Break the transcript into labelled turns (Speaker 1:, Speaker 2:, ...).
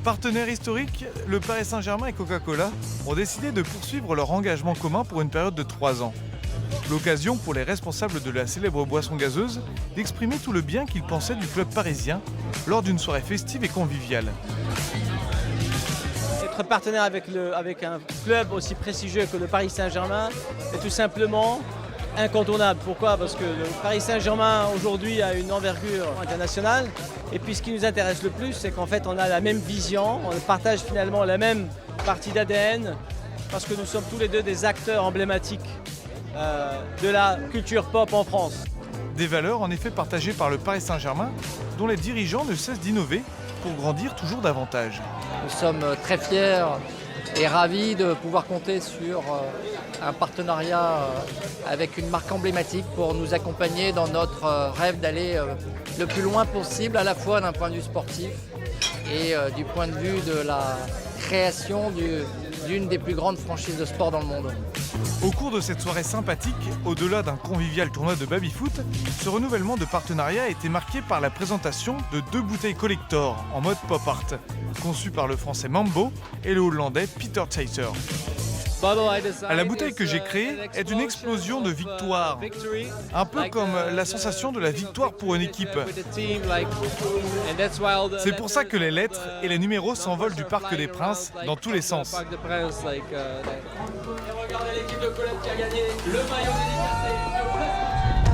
Speaker 1: Partenaires historiques, le Paris Saint-Germain et Coca-Cola ont décidé de poursuivre leur engagement commun pour une période de 3 ans. L'occasion pour les responsables de la célèbre boisson gazeuse d'exprimer tout le bien qu'ils pensaient du club parisien lors d'une soirée festive et conviviale.
Speaker 2: Être partenaire avec un club aussi prestigieux que le Paris Saint-Germain est tout simplement incontournable. Pourquoi? Parce que le Paris Saint-Germain aujourd'hui a une envergure internationale. Et puis ce qui nous intéresse le plus, c'est qu'en fait on a la même vision, on partage finalement la même partie d'ADN, parce que nous sommes tous les deux des acteurs emblématiques de la culture pop en France.
Speaker 1: Des valeurs en effet partagées par le Paris Saint-Germain, dont les dirigeants ne cessent d'innover pour grandir toujours davantage.
Speaker 3: Nous sommes très fiers et ravis de pouvoir compter sur un partenariat avec une marque emblématique pour nous accompagner dans notre rêve d'aller le plus loin possible, à la fois d'un point de vue sportif et du point de vue de la création d'une des plus grandes franchises de sport dans le monde.
Speaker 1: Au cours de cette soirée sympathique, au-delà d'un convivial tournoi de baby-foot, ce renouvellement de partenariat a été marqué par la présentation de 2 bouteilles collector en mode pop art, conçues par le français Mambo et le hollandais Peter Tayter. La bouteille que j'ai créée est une explosion de victoire, un peu comme la sensation de la victoire pour une équipe. C'est pour ça que les lettres et les numéros s'envolent du Parc des Princes dans tous les sens.
Speaker 2: Regardez l'équipe de Colette qui a gagné le maillot dédicacé.